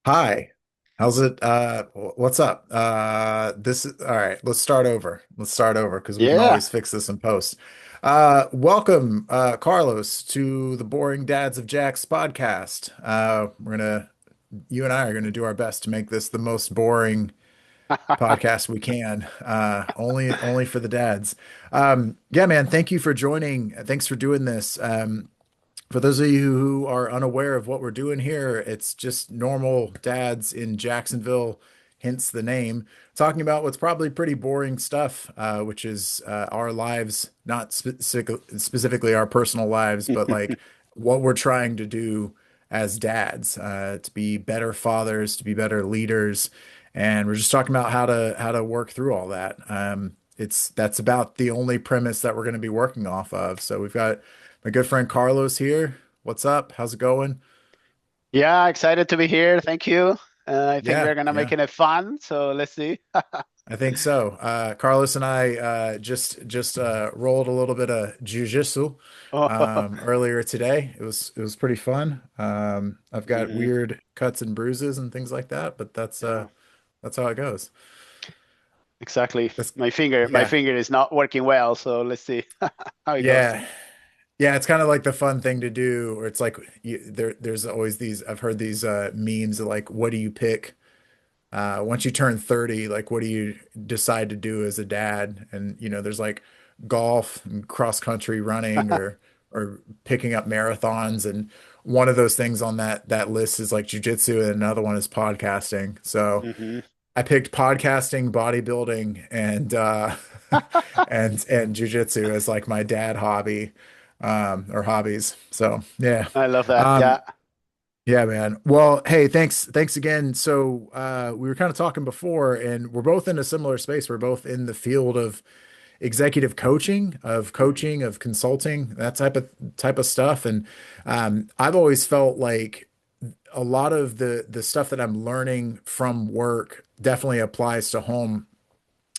Hi. How's it? What's up? This is all right. Let's start over. Let's start over because we can Yeah. always fix this in post. Welcome, Carlos, to the Boring Dads of Jack's podcast. You and I are gonna do our best to make this the most boring podcast we can. Only for the dads. Yeah, man. Thank you for joining. Thanks for doing this. For those of you who are unaware of what we're doing here, it's just normal dads in Jacksonville, hence the name, talking about what's probably pretty boring stuff, which is our lives, not specifically our personal lives, but like what we're trying to do as dads, to be better fathers, to be better leaders, and we're just talking about how to work through all that. That's about the only premise that we're going to be working off of. So we've got my good friend Carlos here. What's up? How's it going? Yeah, excited to be here. Thank you. I think Yeah, we're gonna make yeah, it fun, so let's see. I think so. Carlos and I just rolled a little bit of jujitsu Oh, earlier today. It was pretty fun. I've got mhm. weird cuts and bruises and things like that, but Yeah, that's how it goes. exactly. That's My yeah, finger is not working well, so let's see how it goes. yeah. Yeah, it's kind of like the fun thing to do, or it's like there's always these, I've heard these memes of like, what do you pick? Once you turn 30, like what do you decide to do as a dad? And there's like golf and cross country running or picking up marathons. And one of those things on that list is like jujitsu, and another one is podcasting. So Hmm. I picked podcasting, bodybuilding, and and jujitsu as like my dad hobby, or hobbies. So yeah. I love that. Um, Yeah. yeah, man. Well, hey, thanks again. So, we were kind of talking before, and we're both in a similar space. We're both in the field of executive Hmm. coaching, of consulting, that type of stuff. And I've always felt like a lot of the stuff that I'm learning from work definitely applies to home,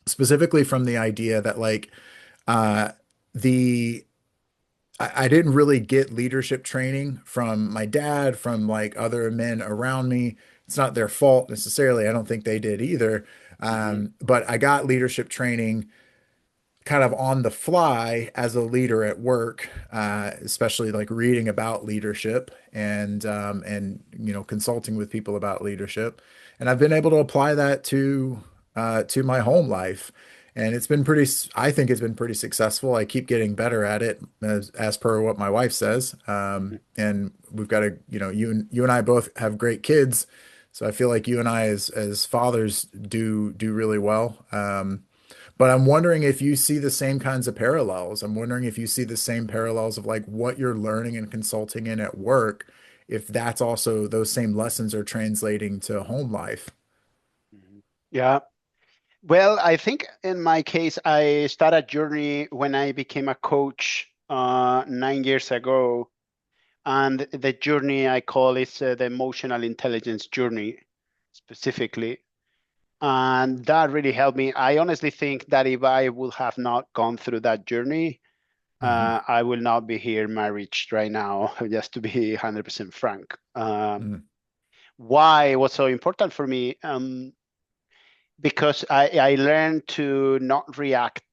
specifically from the idea that like uh, the I didn't really get leadership training from my dad, from like other men around me. It's not their fault necessarily. I don't think they did either. Hmm. But I got leadership training kind of on the fly as a leader at work, especially like reading about leadership and consulting with people about leadership. And I've been able to apply that to my home life. And I think it's been pretty successful. I keep getting better at it as per what my wife says. Hmm. And we've got you and I both have great kids. So I feel like you and I as fathers do really well. But I'm wondering if you see the same kinds of parallels. I'm wondering if you see the same parallels of like what you're learning and consulting in at work, if that's also those same lessons are translating to home life. Hmm. Yeah. Well, I think in my case, I started a journey when I became a coach 9 years ago. And the journey I call is the emotional intelligence journey specifically. And that really helped me. I honestly think that if I would have not gone through that journey, Hmm. I will not be here married right now, just to be 100% frank. Hmm. Why it was so important for me? Because I learned to not react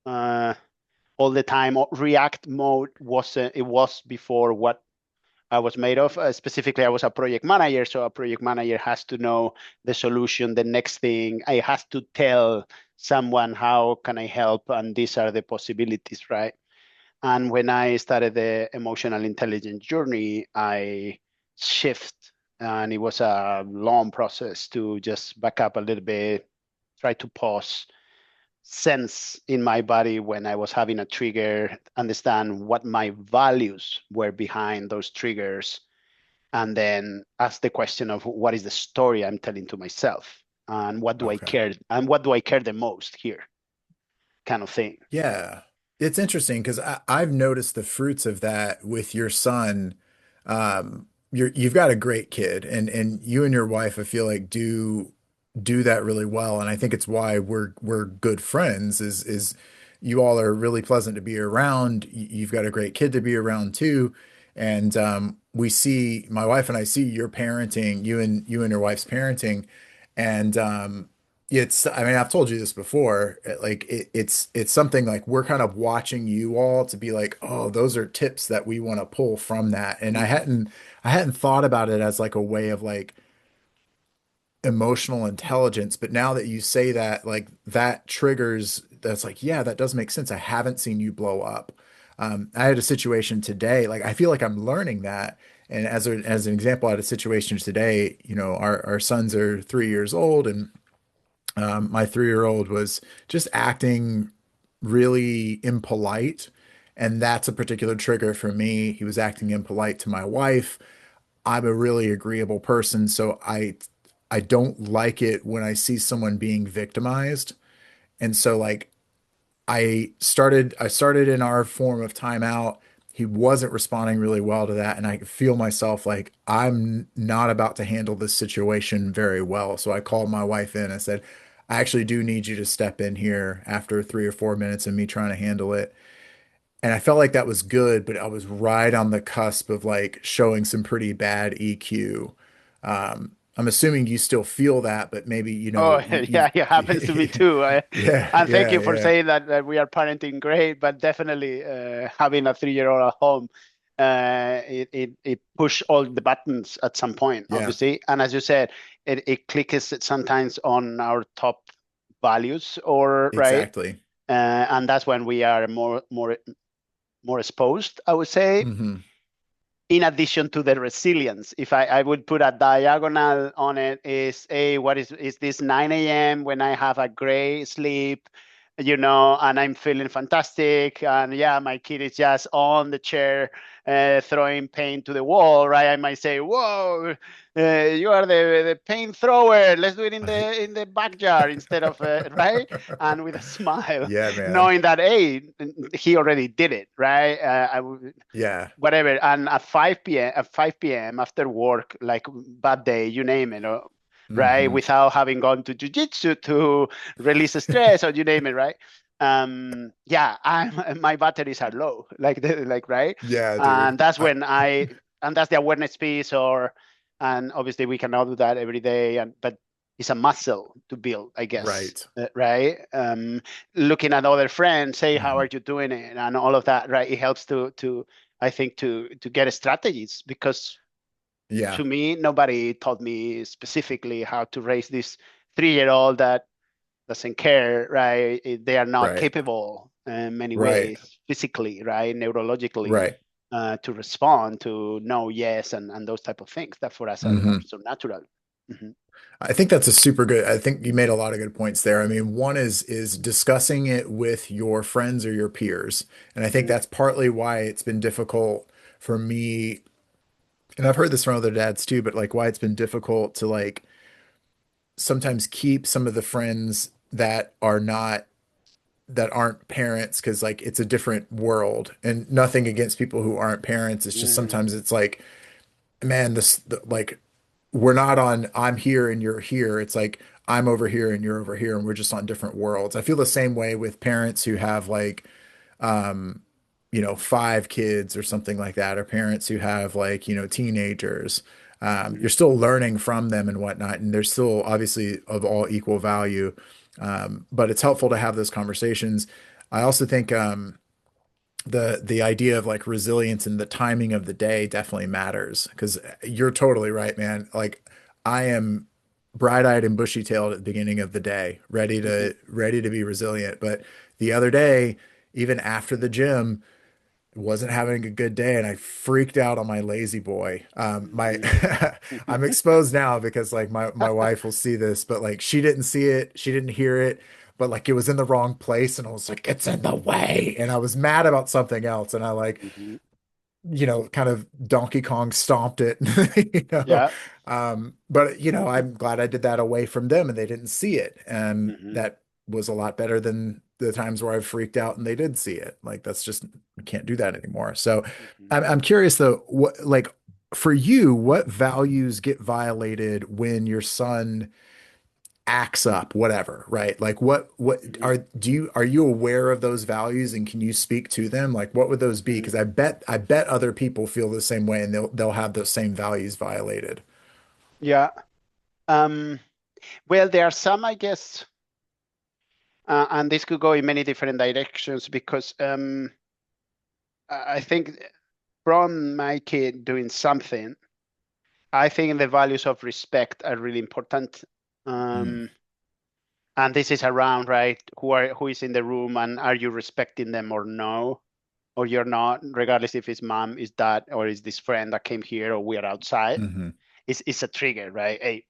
all the time. React mode was it was before what I was made of. Specifically, I was a project manager, so a project manager has to know the solution, the next thing. I has to tell someone how can I help, and these are the possibilities, right? And when I started the emotional intelligence journey, I shift, and it was a long process to just back up a little bit, try to pause, sense in my body when I was having a trigger, understand what my values were behind those triggers, and then ask the question of what is the story I'm telling to myself, and what do I Okay. care, and what do I care the most here, kind of thing. Yeah. It's interesting because I've noticed the fruits of that with your son. You've got a great kid, and you and your wife, I feel like do that really well. And I think it's why we're good friends, is you all are really pleasant to be around. You've got a great kid to be around too. And we see my wife and I see your parenting, you and your wife's parenting, and it's I mean I've told you this before, it's something like we're kind of watching you all to be like, oh, those are tips that we want to pull from that. And I hadn't thought about it as like a way of like emotional intelligence, but now that you say that, like that triggers, that's like, yeah, that does make sense. I haven't seen you blow up. I had a situation today, like I feel like I'm learning that. And as an example, I had a situation today, our sons are 3 years old, and my 3 year old was just acting really impolite. And that's a particular trigger for me. He was acting impolite to my wife. I'm a really agreeable person, so I don't like it when I see someone being victimized. And so like I started in our form of timeout. He wasn't responding really well to that, and I feel myself like I'm not about to handle this situation very well. So I called my wife in. I said, I actually do need you to step in here after 3 or 4 minutes of me trying to handle it. And I felt like that was good, but I was right on the cusp of like showing some pretty bad EQ. I'm assuming you still feel that, but maybe, Oh, you've, yeah, it happens to me too. yeah, And thank yeah, you for yeah, saying that we are parenting great, but definitely having a 3-year-old at home, it push all the buttons at some point, yeah, obviously. And as you said, it clicks sometimes on our top values, or right, exactly. and that's when we are more exposed, I would say, Hmm. in addition to the resilience. If I would put a diagonal on it, is a what is this 9 a.m. when I have a great sleep, and I'm feeling fantastic, and yeah, my kid is just on the chair, throwing paint to the wall, right? I might say, "Whoa, you are the paint thrower. Let's do it in the backyard instead of right," and with a smile, Yeah, man. knowing that, hey, he already did it, right? Yeah. Whatever. And at 5 p.m. after work, like bad day, you name it, right? Hmm. Without having gone to jujitsu to release stress, or you name it, right? Yeah, my batteries are low, like right, Yeah, dude. and that's when and that's the awareness piece, and obviously we cannot do that every day, but it's a muscle to build, I guess, Right. right? Looking at other friends, say, how Hmm. are you doing it, and all of that, right? It helps to I think to get strategies, because Yeah. to me nobody taught me specifically how to raise this 3-year old that doesn't care, right? They are not Right. capable in many Right. ways, physically, right, neurologically, Right. to respond to no, yes, and those type of things that for us are Hmm. so natural. Hmm. I think that's a super good. I think you made a lot of good points there. I mean, one is discussing it with your friends or your peers. And I think Hmm. that's partly why it's been difficult for me, and I've heard this from other dads too, but like why it's been difficult to like sometimes keep some of the friends that aren't parents, because like it's a different world. And nothing against people who aren't parents. It's just Hmm. sometimes it's like, man, like we're not on I'm here and you're here. It's like I'm over here and you're over here, and we're just on different worlds. I feel the same way with parents who have like um 5 kids or something like that, or parents who have like teenagers. You're Hmm. still learning from them and whatnot, and they're still obviously of all equal value. But it's helpful to have those conversations. I also think the idea of like resilience and the timing of the day definitely matters, because you're totally right, man. Like I am bright-eyed and bushy-tailed at the beginning of the day, ready Hmm. to ready to be resilient. But the other day, even after the gym, wasn't having a good day, and I freaked out on my lazy boy. My Hmm. I'm exposed now because like my wife will see this, but like she didn't see it, she didn't hear it, but like it was in the wrong place, and I was like, it's in the way, and I was mad about something else, and I like Hmm. kind of Donkey Kong stomped it, you know. Yeah. But I'm glad I did that away from them and they didn't see it. And Hmm. that was a lot better than the times where I've freaked out and they did see it. Like that's just, I can't do that anymore. So Hmm. I'm curious though, what like for you, what values get violated when your son acts up, whatever, right? Like what Mhm. are do you are you aware of those values and can you speak to them? Like what would those be? Mhm. Because I bet other people feel the same way and they'll have those same values violated. Yeah. Um, well, there are some, I guess, and this could go in many different directions because I think from my kid doing something, I think the values of respect are really important. Mm, Um, and this is around, right? Who is in the room and are you respecting them or no? Or you're not, regardless if it's mom, is dad, or is this friend that came here, or we are outside. hmm It's a trigger, right? Hey,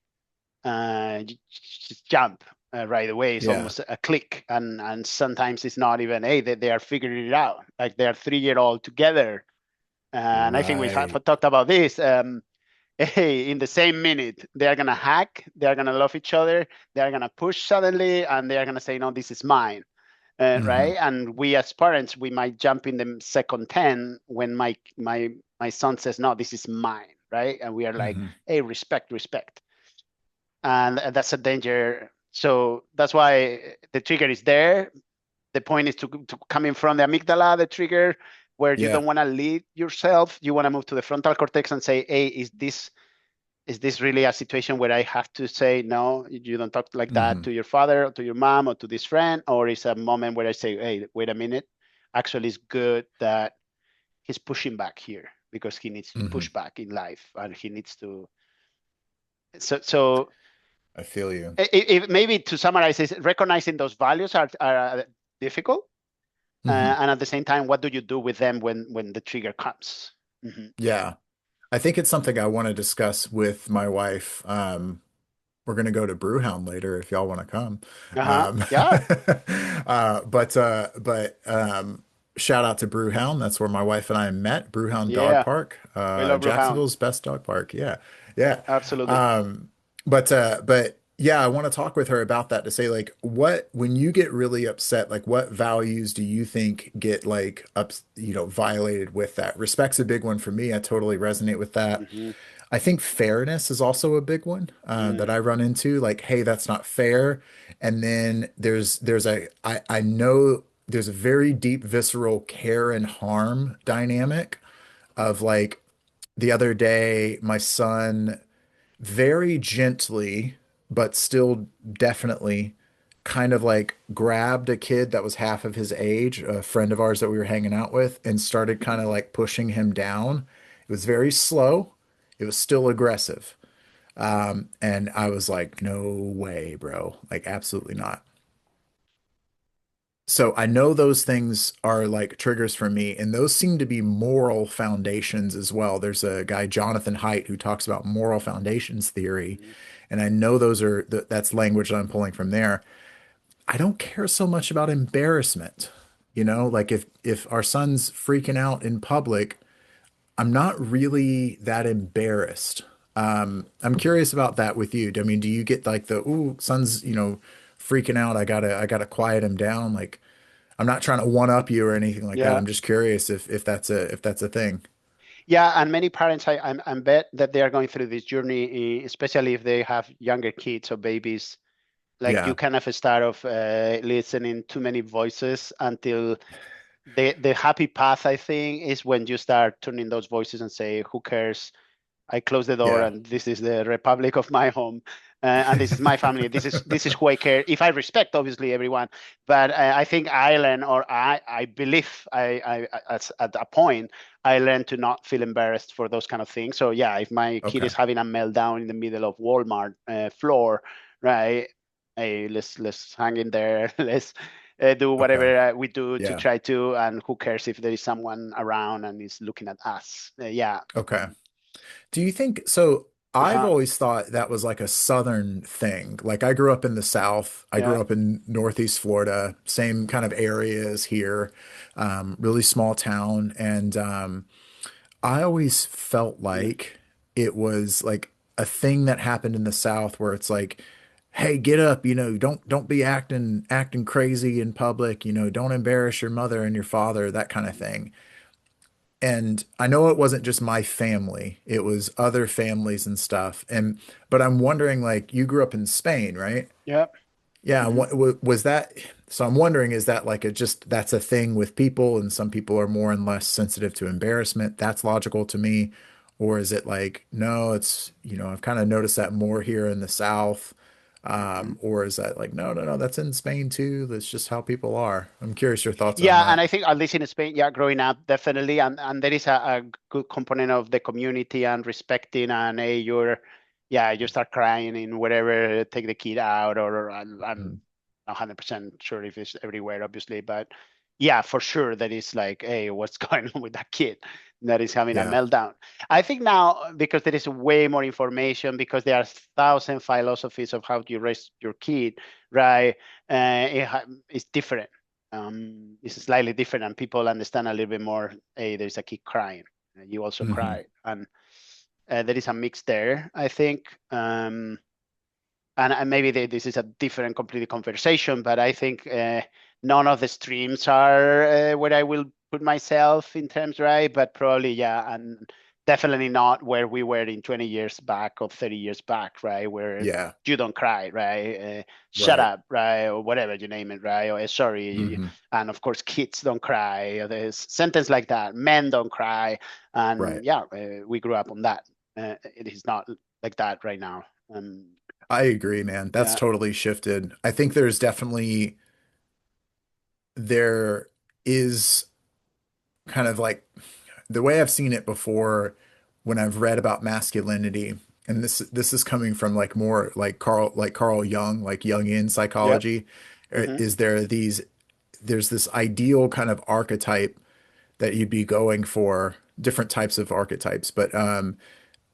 just jump right away. It's Yeah. almost a click, and sometimes it's not even. Hey, they are figuring it out. Like they are 3 year old together, and I think we've Right. talked about this. Hey, in the same minute, they are gonna hack. They are gonna love each other. They are gonna push suddenly, and they are gonna say, "No, this is mine." hmm Right? And we as parents, we might jump in the second 10 when my son says, "No, this is mine," right? And we are like, hmm "Hey, respect, respect." And that's a danger. So that's why the trigger is there. The point is to coming from the amygdala, the trigger, where you Yeah. don't want to lead yourself. You want to move to the frontal cortex and say, "Hey, is this really a situation where I have to say no? You don't talk like that hmm to your father or to your mom or to this friend, or is a moment where I say, hey, wait a minute, actually, it's good that he's pushing back here because he needs to hmm push back in life and he needs to." So I feel you. maybe to summarize, is recognizing those values are difficult, hmm and at the same time, what do you do with them when the trigger comes? Hmm. Yeah. I think it's something I want to discuss with my wife. We're gonna go to Brewhound later if y'all want to come. Uh-huh. Um, Yeah. but shout out to Brewhound. That's where my wife and I met. Brewhound Dog Yeah. Park, We love Brujown. Jacksonville's best dog park. Yeah, yeah. Absolutely. But yeah, I want to talk with her about that to say like what when you get really upset, like what values do you think get like violated with that? Respect's a big one for me. I totally resonate with that. Hmm. I think fairness is also a big one that Mm. I run into. Like, hey, that's not fair. And then I know there's a very deep visceral care and harm dynamic of like the other day, my son very gently, but still definitely kind of like grabbed a kid that was half of his age, a friend of ours that we were hanging out with, and started kind of like pushing him down. It was very slow. It was still aggressive. And I was like, no way, bro. Like, absolutely not. So I know those things are like triggers for me, and those seem to be moral foundations as well. There's a guy, Jonathan Haidt, who talks about moral foundations theory, Mhm. and I know that's language that I'm pulling from there. I don't care so much about embarrassment. Like if our son's freaking out in public, I'm not really that embarrassed. I'm curious about that with you. I mean, do you get like the ooh, son's, freaking out, I gotta quiet him down? Like I'm not trying to one up you or anything like that. Yeah. I'm just curious if that's a thing. Yeah, and many parents, I bet that they are going through this journey, especially if they have younger kids or babies. Like you Yeah. kind of start off listening to many voices until the happy path, I think, is when you start turning those voices and say, "Who cares? I close the door, Yeah. and this is the republic of my home, and this is my family. This is who I care. If I respect, obviously, everyone, but I think I learn, or I believe, at a point, I learned to not feel embarrassed for those kind of things. So yeah, if my kid Okay. is having a meltdown in the middle of Walmart floor, right? Hey, let's hang in there. Let's do Okay. whatever we do to Yeah. try to, and who cares if there is someone around and is looking at us? Yeah. Okay. Do you think so? I've Uh-huh. always thought that was like a Southern thing. Like I grew up in the South. I Yeah. grew up in Northeast Florida, same kind of areas here, really small town. And I always felt Mm. like it was like a thing that happened in the South where it's like, hey, get up, don't be acting crazy in public, don't embarrass your mother and your father, that kind of thing. And I know it wasn't just my family, it was other families and stuff. But I'm wondering, like, you grew up in Spain, right? Yeah. Yeah, Hmm. was that, so I'm wondering, is that like a just that's a thing with people and some people are more and less sensitive to embarrassment? That's logical to me. Or is it like, no, it's, I've kind of noticed that more here in the South. Hmm. Or is that like, no, no, no, that's in Spain too. That's just how people are. I'm curious your thoughts on Yeah, and that. I think at least in Spain, yeah, growing up, definitely, and there is a good component of the community and respecting, and hey, yeah, you start crying in wherever, take the kid out, or I'm Mm. 100% sure if it's everywhere, obviously, but yeah, for sure, that is like, hey, what's going on with that kid that is having a Yeah. meltdown? I think now because there is way more information, because there are thousand philosophies of how you raise your kid, right? It's different, is slightly different, and people understand a little bit more. Hey, there's a kid crying, you also Hmm. cry, and there is a mix there, I think. And maybe this is a different completely conversation, but I think none of the streams are where I will put myself in terms, right? But probably, yeah, and definitely not where we were in 20 years back or 30 years back, right? Where Yeah. you don't cry, right? Shut Right. up, right? Or whatever you name it, right? Or sorry. Hmm. And of course, kids don't cry. Or there's sentence like that. Men don't cry. Right. And yeah, we grew up on that. It is not like that right now. I agree, man. That's Yeah. totally shifted. I think there's definitely there is kind of like the way I've seen it before when I've read about masculinity, and this is coming from like more like Carl Jung, like Jungian Yep. psychology, Hmm. is there's this ideal kind of archetype that you'd be going for, different types of archetypes, but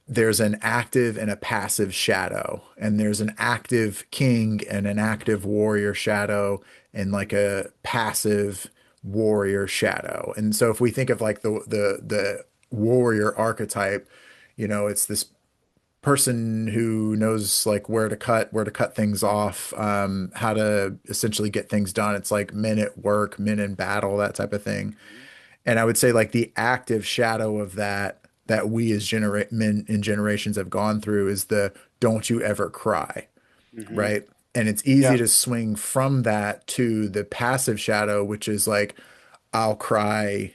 there's an active and a passive shadow, and there's an active king and an active warrior shadow, and like a passive warrior shadow. And so if we think of like the warrior archetype, it's this person who knows like where to cut things off, how to essentially get things done. It's like men at work, men in battle, that type of thing. And I would say like the active shadow of that we as generate men in generations have gone through is the don't you ever cry, Hmm. right? And it's easy Yeah. to swing from that to the passive shadow, which is like I'll cry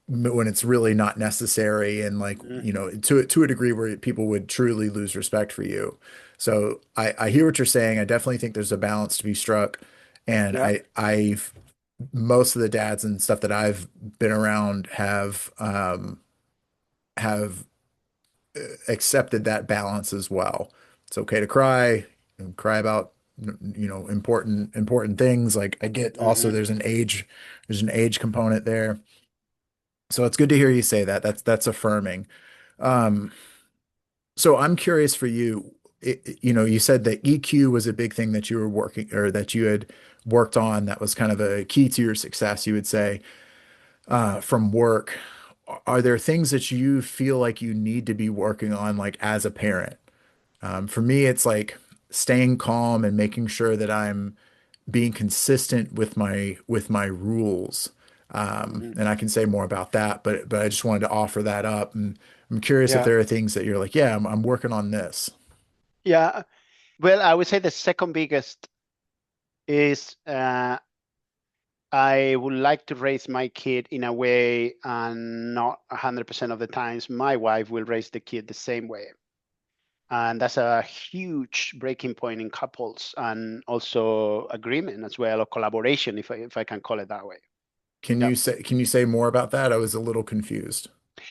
when it's really not necessary, and like Hmm. to a degree where people would truly lose respect for you. So I hear what you're saying. I definitely think there's a balance to be struck, and Yeah. I've most of the dads and stuff that I've been around have accepted that balance as well. It's okay to cry and cry about important things. Like I get also Hmm. there's an age component there. So it's good to hear you say that. That's affirming. Um, so I'm curious for you. You said that EQ was a big thing that you were working or that you had worked on. That was kind of a key to your success, you would say, from work. Are there things that you feel like you need to be working on, like as a parent? For me, it's like staying calm and making sure that I'm being consistent with my rules. Hmm. And I can say more about that, but I just wanted to offer that up. And I'm curious if Yeah. there are things that you're like, yeah, I'm working on this. Yeah. Well, I would say the second biggest is I would like to raise my kid in a way, and not 100% of the times my wife will raise the kid the same way. And that's a huge breaking point in couples, and also agreement as well, or collaboration, if I can call it that way. Yeah. Can you say more about that? I was a little confused.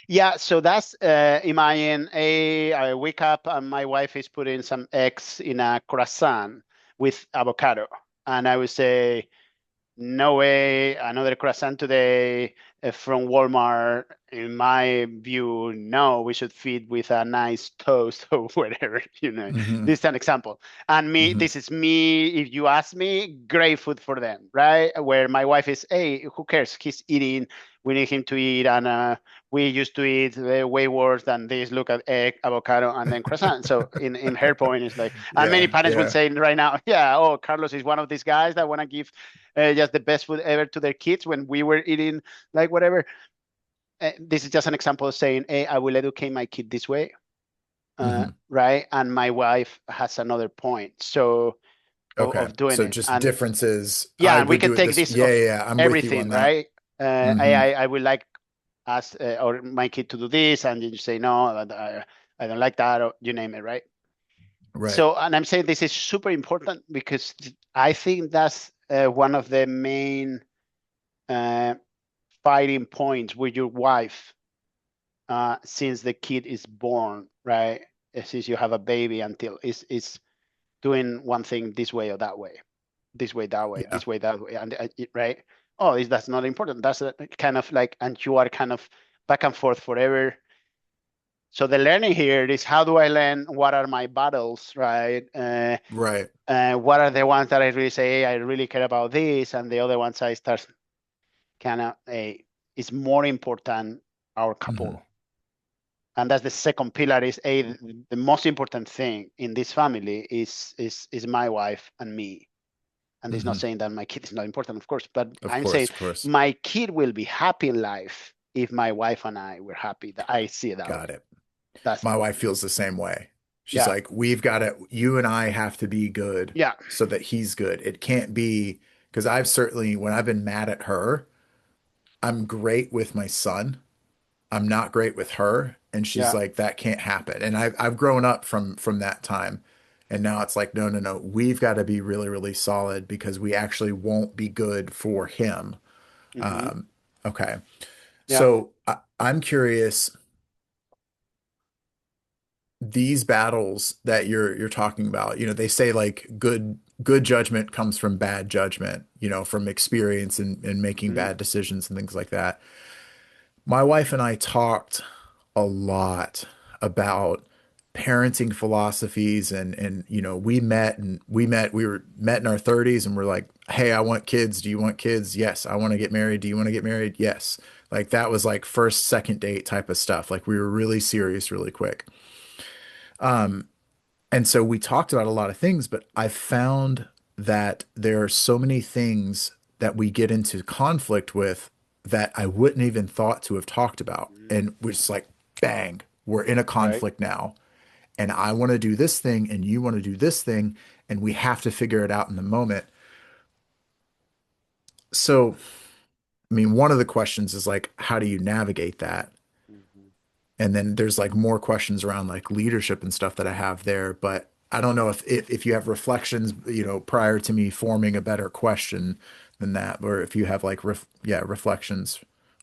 Yeah, so that's imagine I wake up and my wife is putting some eggs in a croissant with avocado. And I would say, no way, another croissant today from Walmart. In my view, no, we should feed with a nice toast or whatever, Hmm. This is an example. And me, Hmm. this is me. If you ask me, great food for them, right? Where my wife is, hey, who cares? He's eating. We need him to eat. And we used to eat way worse than this. Look at egg, avocado, and then croissant. So in her point, it's like, and many Yeah, parents will yeah. say right now, yeah, oh, Carlos is one of these guys that want to give just the best food ever to their kids when we were eating like whatever. this is just an example of saying, hey, I will educate my kid this way, Hmm. right? And my wife has another point. So Okay. of doing So it. just And differences. yeah, I and we would can do it take this. this Yeah, of yeah, yeah. I'm with you on everything, that. right? Hmm. I would like us or my kid to do this, and you say no, I don't like that, or you name it, right? Right. So, and I'm saying this is super important because I think that's one of the main uh, fighting points with your wife since the kid is born, right? Since you have a baby until is doing one thing this way or that way, this way, that way, Yeah. this way, that way, and right? Oh, is that's not important? That's kind of like, and you are kind of back and forth forever. So the learning here is how do I learn? What are my battles, right? Right. What are the ones that I really say, hey, I really care about this, and the other ones I start kind of, hey, it's more important our Hmm. couple. And that's the second pillar is a the most important thing in this family is my wife and me. And it's not Hmm. saying that my kid is not important, of course, but Of I'm saying course, of course. my kid will be happy in life if my wife and I were happy. That I see it that way. Got it. That's My wife feels the same way. She's yeah, like, we've got to, you and I have to be good yeah, so that he's good. It can't be, because I've certainly, when I've been mad at her, I'm great with my son. I'm not great with her. And she's yeah. like, that can't happen. And I've grown up from that time. And now it's like, no, no, no. We've got to be really, really solid because we actually won't be good for him. Hmm. Okay. Yeah. So I'm curious, these battles that you're talking about, they say like good judgment comes from bad judgment, from experience and making Hmm. bad decisions and things like that. My wife and I talked a lot about parenting philosophies and we were met in our 30s and we're like, "Hey, I want kids. Do you want kids? Yes. I want to get married. Do you want to get married? Yes." Like that was like first, second date type of stuff. Like we were really serious really quick. And so we talked about a lot of things, but I found that there are so many things that we get into conflict with that I wouldn't even thought to have talked about. Hmm. And we're just like, bang, we're in a Right. conflict now. And I want to do this thing and you want to do this thing. And we have to figure it out in the moment. So, I mean, one of the questions is like, how do you navigate that? Hmm. And then there's like more questions around like leadership and stuff that I have there, but I don't know if you have reflections, prior to me forming a better question than that, or if you have like reflections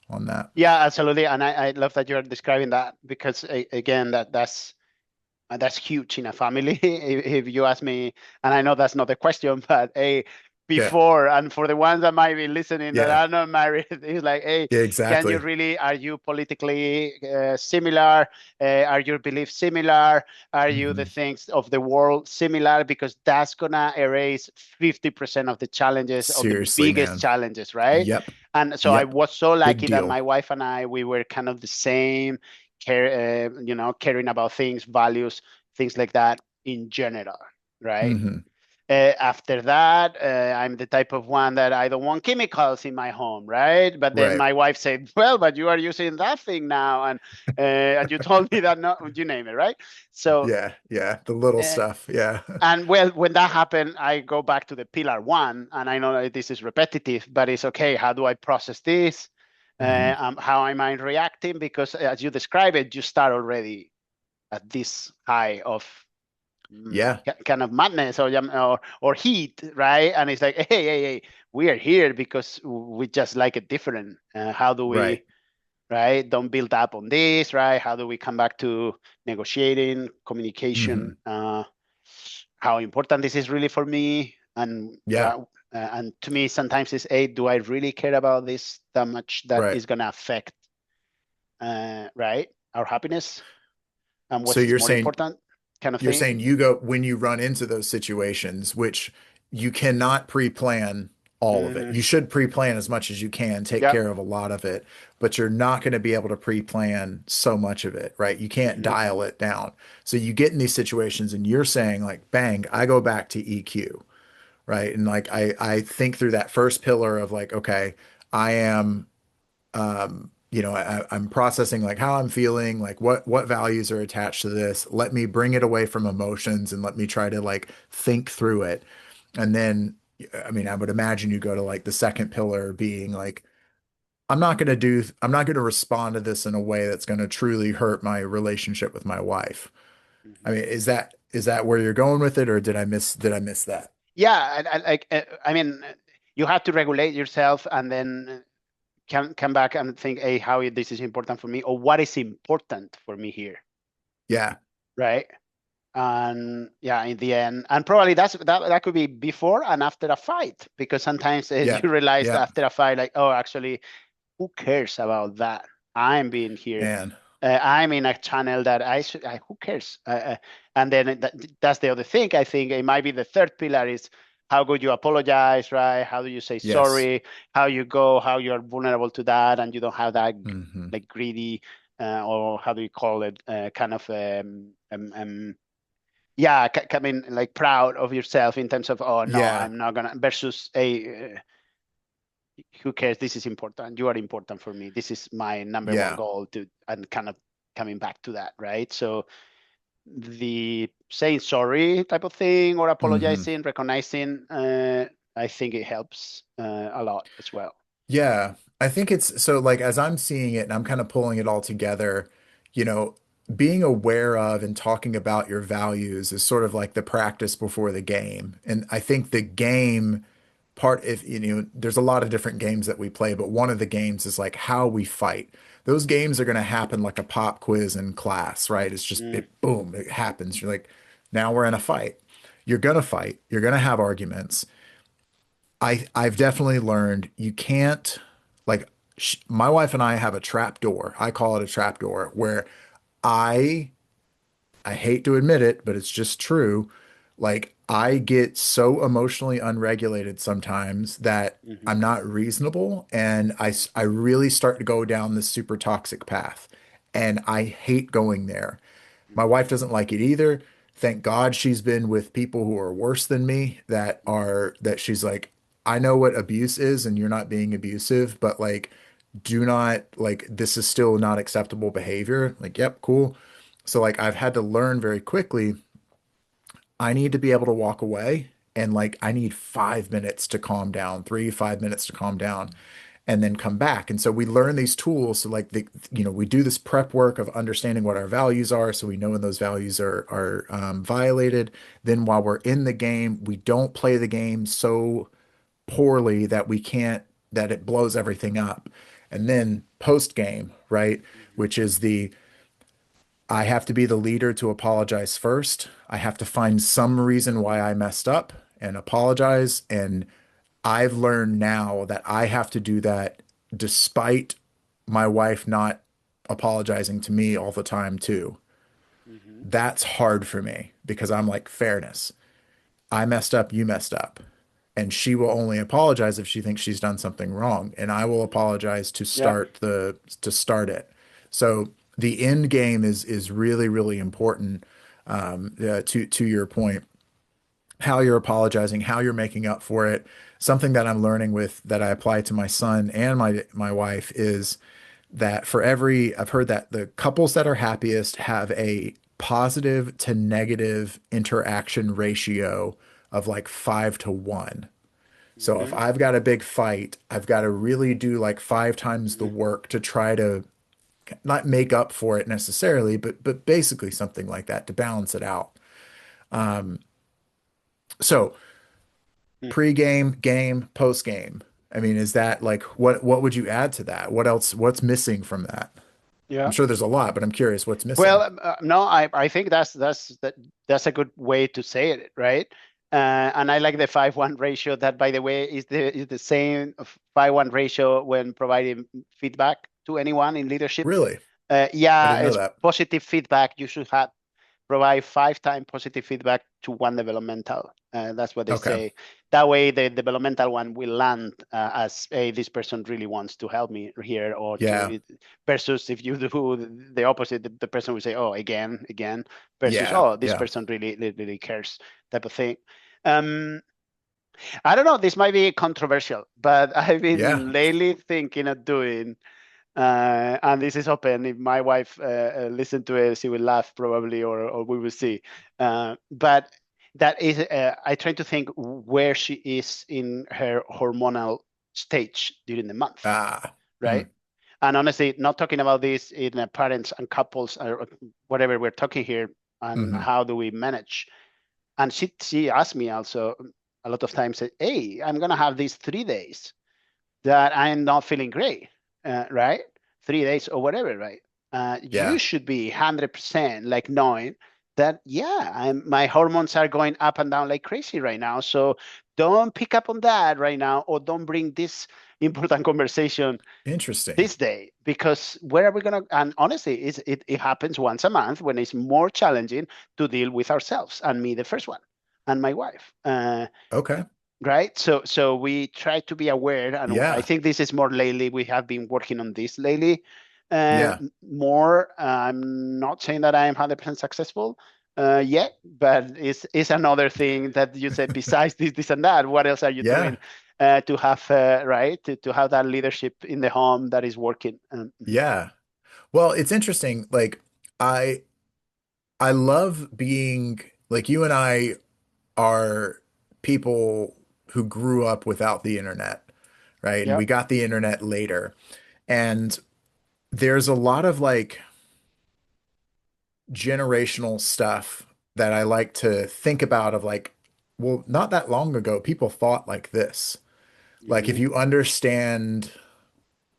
on that. Yeah, absolutely. And I love that you're describing that because again, that's huge in a family. If you ask me, and I know that's not the question, but hey, Yeah. before and for the ones that might be listening that Yeah. are not married, it's like, hey, Yeah, can you exactly. really? Are you politically similar? Are your beliefs similar? Are you the Hmm. things of the world similar? Because that's gonna erase 50% of the challenges, of the Seriously, biggest man. challenges, right? Yep. And so I Yep. was so Big lucky that deal. my wife and I, we were kind of the same, caring about things, values, things like that in general, right? Hmm. After that, I'm the type of one that I don't want chemicals in my home, right? But then Right. my wife said, "Well, but you are using that thing now, and you told me that not, you name it, right?" So, Yeah. Yeah. The little uh, stuff. Yeah. and well, when that happened, I go back to the pillar one, and I know that this is repetitive, but it's okay. How do I process this? Hmm. How am I reacting? Because as you describe it, you start already at this high of Yeah. kind of madness or heat, right? And it's like, hey, we are here because we just like it different. How do Right. we, right? Don't build up on this, right? How do we come back to negotiating, communication? Hmm. How important this is really for me, Yeah. and to me, sometimes it's, hey, do I really care about this that much that Right. is gonna affect, right, our happiness and So what is you're more saying important, kind of You're thing. saying you go when you run into those situations, which you cannot pre-plan all of it. Hmm. You should pre-plan as much as you can, take Yeah. care of a lot of it, but you're not going to be able to pre-plan so much of it, right? You can't Hmm. dial it down. So you get in these situations and you're saying like, bang, I go back to EQ, right? And like I think through that first pillar of like, okay, I am I'm processing like how I'm feeling, like what values are attached to this. Let me bring it away from emotions and let me try to like think through it. And then, I mean, I would imagine you go to like the second pillar being like, I'm not going to respond to this in a way that's going to truly hurt my relationship with my wife. I Mhm. mean, is that where you're going with it, or did I miss that? Yeah, I mean, you have to regulate yourself and then come back and think, hey, how this is important for me, or what is important for me here, Yeah, right? And yeah, in the end, and probably that could be before and after a fight, because sometimes yeah, you realize yeah, that after a fight, like, oh, actually, who cares about that? I'm being here. man. I'm in a channel that who cares? And then that's the other thing. I think it might be the third pillar is how good you apologize, right? How do you say Yes. sorry? How you're vulnerable to that, and you don't have that Hmm. like greedy, or how do you call it? Kind of yeah, coming like proud of yourself in terms of, oh no, Yeah, I'm not gonna, versus a who cares? This is important. You are important for me. This is my number one yeah. goal to, and kind of coming back to that, right? So the saying sorry type of thing, or Hmm. apologizing, recognizing, I think it helps a lot as well. Yeah, I think it's so like as I'm seeing it and I'm kind of pulling it all together, you know, being aware of and talking about your values is sort of like the practice before the game. And I think the game part, if there's a lot of different games that we play, but one of the games is like how we fight. Those games are going to happen like a pop quiz in class, right? It's just Mm, it boom, it happens. You're like, now we're in a fight. You're gonna fight. You're gonna have arguments. I've definitely learned you can't like my wife and I have a trap door. I call it a trap door where I I hate to admit it, but it's just true. Like I get so emotionally unregulated sometimes that mhm, I'm not reasonable and I mhm, really start to go down this super toxic path. And I hate going there. My mhm, wife doesn't like it either. Thank God she's been with people who are worse than me that she's like, I know what abuse is and you're not being abusive, but like, do not like, this is still not acceptable behavior. Like, yep, cool. So like, I've had to learn very quickly, I need to be able to walk away and like, I need 5 minutes to calm down, 5 minutes to calm down and then come back. And so we learn these tools. So like we do this prep work of understanding what our values are, so we know when those values are violated. Then while we're in the game, we don't play the game so poorly that we can't that it blows everything up. And then post game, right, mhm, which is the I have to be the leader to apologize first. I have to find some reason why I messed up and apologize. And I've learned now that I have to do that despite my wife not apologizing to me all the time too. mhm, That's hard for me because I'm like fairness. I messed up, you messed up. And she will only apologize if she thinks she's done something wrong, and I will mhm. apologize Yeah. to start it. So the end game is really really important to your point, how you're apologizing, how you're making up for it. Something that I'm learning with that I apply to my son and my wife is that for every I've heard that the couples that are happiest have a positive to negative interaction ratio of like 5 to 1. So if Mhm, I've got a big fight, I've got to really do like 5 times the mhm. work to try to not make up for it necessarily, but basically something like that to balance it out. So pre-game, game, post-game. I mean, is that like what would you add to that? What else? What's missing from that? I'm Yeah. sure there's a lot, but I'm curious what's Well, missing. no, I think that's a good way to say it, right? And I like the 5:1 ratio. That, by the way, is the same 5:1 ratio when providing feedback to anyone in leadership. Really? I Yeah, didn't know it's that. positive feedback. You should have provide 5 times positive feedback to one developmental. That's what they Okay. say. That way, the developmental one will land as, hey, this person really wants to help me here, or Yeah. versus if you do the opposite, the person will say, oh, again, versus, Yeah. oh, this Yeah. person really cares, type of thing. Um, I don't know, this might be controversial, but I've Yeah. been lately thinking of doing And this is open. If my wife listen to it, she will laugh probably, or we will see. But that is, I try to think where she is in her hormonal stage during the month, Ah, right? mm, And honestly, not talking about this in parents and couples or whatever we're talking here, and hmm how do we manage. And she asked me also a lot of times, hey, I'm gonna have these 3 days that I'm not feeling great, right? 3 days or whatever, right? You yeah, should be 100% like knowing that, yeah, my hormones are going up and down like crazy right now. So don't pick up on that right now, or don't bring this important conversation interesting. this day, because where are we going to? And honestly, it happens once a month when it's more challenging to deal with ourselves, and me, the first one, and my wife. Okay, Right, so we try to be aware, and I yeah, think this is more lately. We have been working on this lately, yeah, more. I'm not saying that I am 100% successful yet, but it's another thing that you said, besides this and that, what else are you doing yeah, to have right, to have that leadership in the home that is working. yeah. Well, it's interesting. Like I I love being like you and I are people who grew up without the internet, right? And Yeah. we got the internet later. And there's a lot of like generational stuff that I like to think about of like, well, not that long ago, people thought like this. Like if Hmm. you understand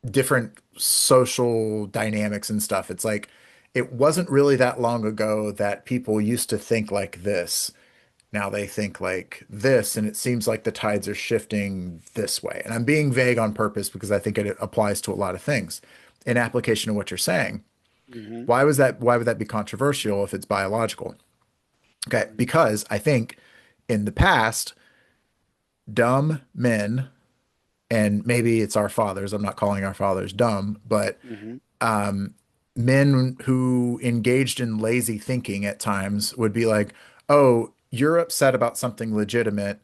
different social dynamics and stuff, it's like it wasn't really that long ago that people used to think like this. Now they think like this, and it seems like the tides are shifting this way. And I'm being vague on purpose because I think it applies to a lot of things in application of what you're saying. Hmm. Why would that be controversial if it's biological? Okay, because I think in the past, dumb men, and maybe it's our fathers, I'm not calling our fathers dumb, but Hmm. men who engaged in lazy thinking at times would be like, oh, you're upset about something legitimate.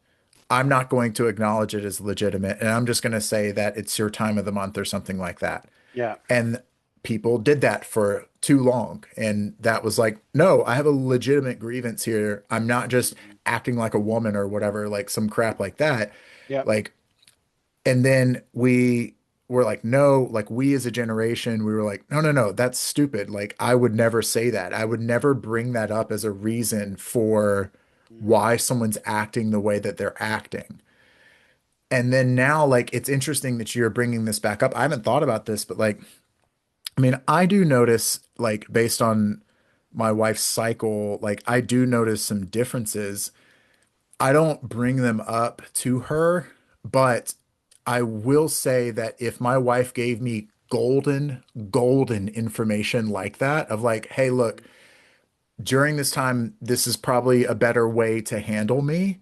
I'm not going to acknowledge it as legitimate. And I'm just going to say that it's your time of the month or something like that. Yeah. And people did that for too long. And that was like, no, I have a legitimate grievance here. I'm not just Hmm. acting like a woman or whatever, like some crap like that. Yeah. Like, and then we were like, no, like we as a generation, we were like, no, no, no, that's stupid. Like, I would never say that. I would never bring that up as a reason for Hmm. why someone's acting the way that they're acting. And then now, like, it's interesting that you're bringing this back up. I haven't thought about this, but like, I mean, I do notice, like, based on my wife's cycle, like, I do notice some differences. I don't bring them up to her, but I will say that if my wife gave me golden information like that, of like, hey, look, during this time, this is probably a better way to handle me.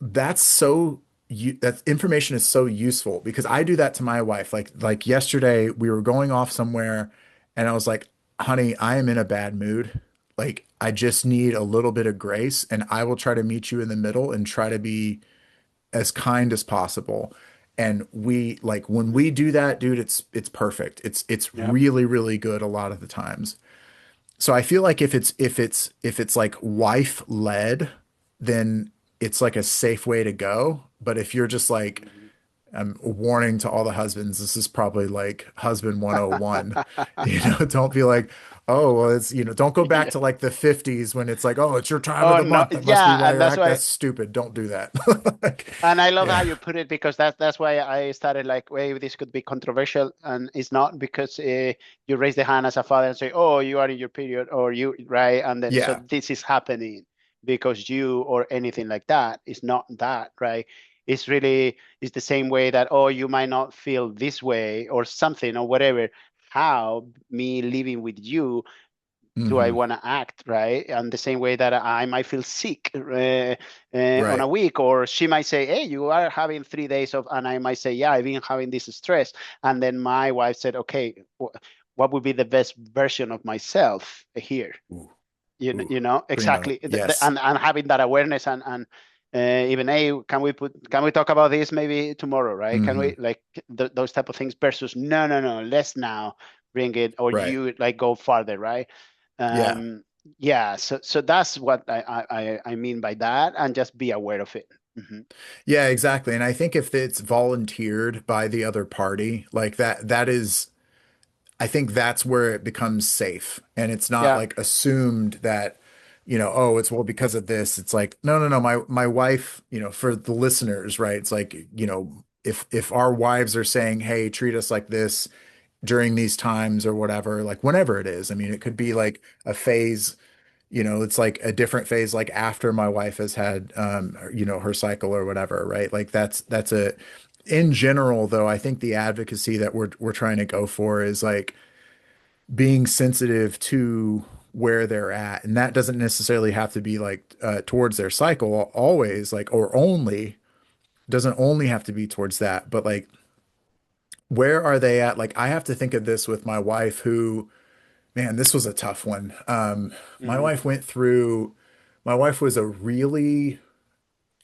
That's so you that information is so useful because I do that to my wife. Like yesterday, we were going off somewhere and I was like, honey, I am in a bad mood. Like I just need a little bit of grace and I will try to meet you in the middle and try to be as kind as possible. And we like when we do that, dude, it's perfect. It's Yeah. really, really good a lot of the times. So I feel like if it's like wife led, then it's like a safe way to go. But if you're just like, Mhm. I'm warning to all the husbands, this is probably like husband 101. Don't be like, oh, well, it's, don't go back Yeah. to like the 50s when it's like, oh, it's your time of Oh the no, month. That must be yeah, why and you're that's act. why. That's stupid. Don't do that. Like, And I love how yeah. you put it, because that's why I started like, wait, this could be controversial, and it's not, because you raise the hand as a father and say, oh, you are in your period, or you, right, and then so Yeah. this is happening because you, or anything like that. It's not that, right? It's really, it's the same way that, oh, you might not feel this way or something or whatever. How me living with you do I hmm want to act, right? And the same way that I might feel sick on a Right. week, or she might say, "Hey, you are having 3 days of," and I might say, "Yeah, I've been having this stress." And then my wife said, "Okay, what would be the best version of myself here?" Ooh, You ooh. you know Primo. exactly, Yes. and having that awareness, and even, hey, can we talk about this maybe tomorrow, right? Can we Hmm. like those type of things versus no, no, no, let's now bring it, or Right. you like go farther, right? Yeah. um yeah, so that's what I mean by that, and just be aware of it. Hmm. Yeah, exactly. And I think if it's volunteered by the other party, like that is, I think that's where it becomes safe. And it's not Yeah. like assumed that, oh, it's well because of this. It's like, no, no, no. My wife, for the listeners, right? It's like, if our wives are saying, hey, treat us like this during these times or whatever, like whenever it is. I mean, it could be like a phase, it's like a different phase, like after my wife has had, her cycle or whatever, right? Like in general, though, I think the advocacy that we're trying to go for is like being sensitive to where they're at. And that doesn't necessarily have to be like towards their cycle always, like, or only, doesn't only have to be towards that, but like, where are they at? Like, I have to think of this with my wife, who, man, this was a tough one. My Hmm. wife my wife was a really,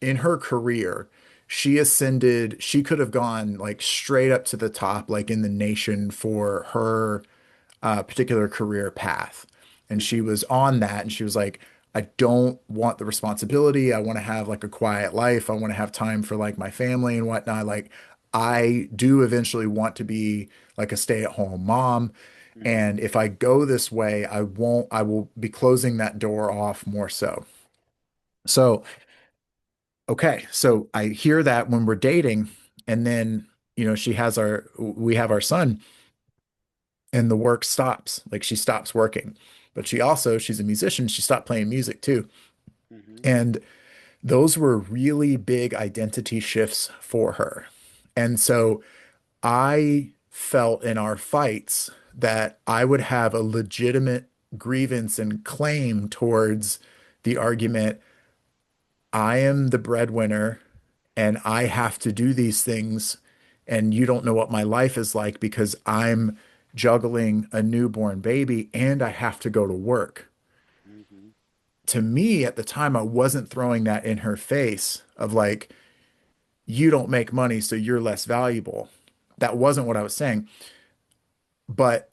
in her career, she ascended, she could have gone like straight up to the top, like in the nation for her particular career path. And she Hmm. was on that and she was like, I don't want the responsibility. I want to have like a quiet life. I want to have time for like my family and whatnot. Like, I do eventually want to be like a stay-at-home mom. Hmm. And if I go this way, I will be closing that door off more so. So, okay. So I hear that when we're dating, and then, we have our son, and the work stops. Like, she stops working. But she's a musician. She stopped playing music too. Hmm. And those were really big identity shifts for her. And so I felt in our fights that I would have a legitimate grievance and claim towards the argument. I am the breadwinner and I have to do these things, and you don't know what my life is like because I'm juggling a newborn baby and I have to go to work. Hmm. To me, at the time, I wasn't throwing that in her face of like, you don't make money, so you're less valuable. That wasn't what I was saying. But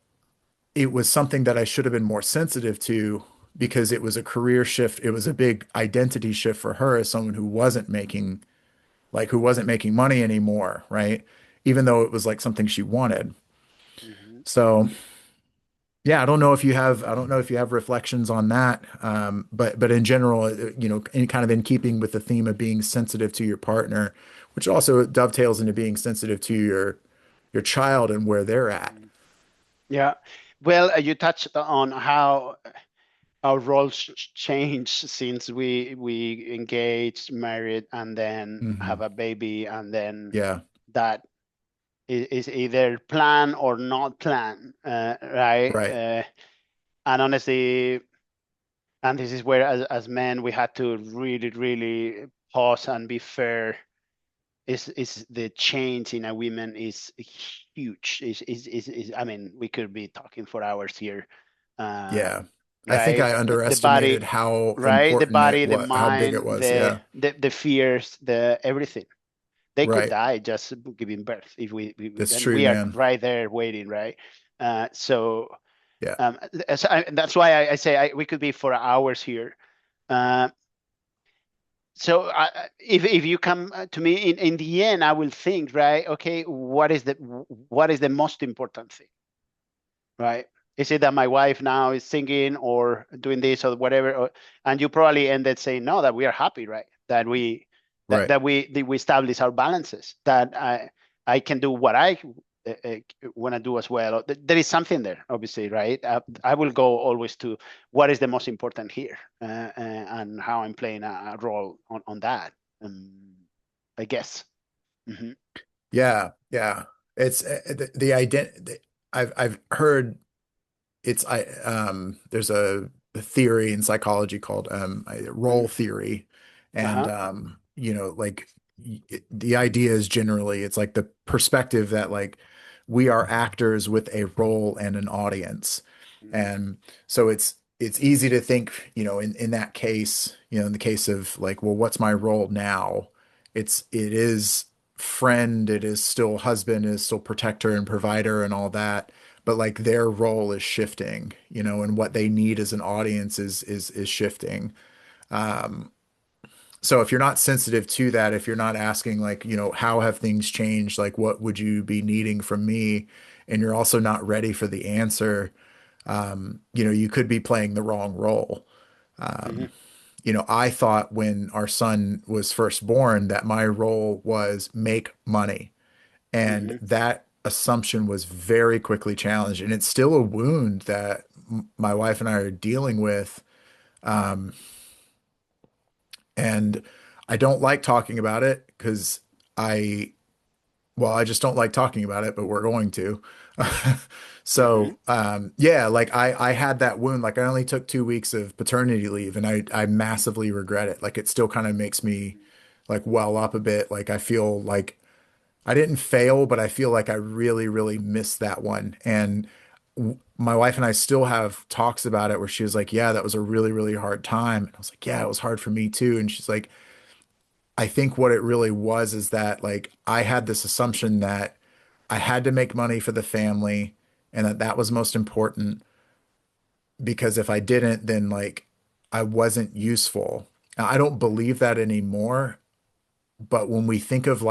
it was something that I should have been more sensitive to because it was a career shift. It was a big identity shift for her as someone who wasn't making money anymore, right? Even though it was like something she wanted. Hmm. So yeah, I don't know if you have reflections on that. But in general, in kind of in keeping with the theme of being sensitive to your partner, which also dovetails into being sensitive to your child and where they're at. Yeah. Well, you touched on how our roles change since we engaged, married, and then have Hmm. a baby, and then Yeah, that is either plan or not plan, right? right. And honestly, and this is where, as men, we had to really, really pause and be fair. Is the change in a woman is huge. I mean, we could be talking for hours here, uh, Yeah. I think right? I The underestimated body, how right? The important body, the how big it mind, was. Yeah, the fears, the everything. They could right. die just giving birth if That's and true, we are man. right there waiting, right? So Yeah, that's why I say we could be for hours here. Uh, so if you come to me in the end, I will think, right? Okay, what is the most important thing, right? Is it that my wife now is singing or doing this or whatever, and you probably ended saying no, that we are happy, right? right. That we establish our balances. That I can do what I want to do as well. There is something there, obviously, right? I will go always to what is the most important here, and how I'm playing a role on that. I guess. Hmm. Yeah, yeah. It's the identity. I've heard there's a theory in psychology called role theory, and Uh-huh. like the idea is generally it's like the perspective that like we are actors with a role and an audience, Hmm. and so it's it's easy to think, in that case, in the case of like, well, what's my role now? It is friend, it is still husband, it is still protector and provider and all that. But like their role is shifting, and what they need as an audience is shifting. Um, so if you're not sensitive to that, if you're not asking like, how have things changed? Like, what would you be needing from me? And you're also not ready for the answer, you could be playing the wrong role. Hmm. I thought when our son was first born that my role was make money. And Hmm. that assumption was very quickly challenged. And it's still a wound that my wife and I are dealing with. Um, and I don't like talking about it because I I just don't like talking about it, but we're going to. Hmm. Yeah, like I had that wound. Like I only took 2 weeks of paternity leave, and I massively regret it. Like it still kind of makes me like well up a bit. Like I feel like I didn't fail, but I feel like I really, really missed that one. And my wife and I still have talks about it where she was like, "Yeah, that was a really, really hard time." And I was like, "Yeah, it was hard for me too." And she's like, I think what it really was is that like I had this assumption that I had to make money for the family and that that was most important because if I didn't, then like I wasn't useful. Now, I don't believe that anymore, but when we think of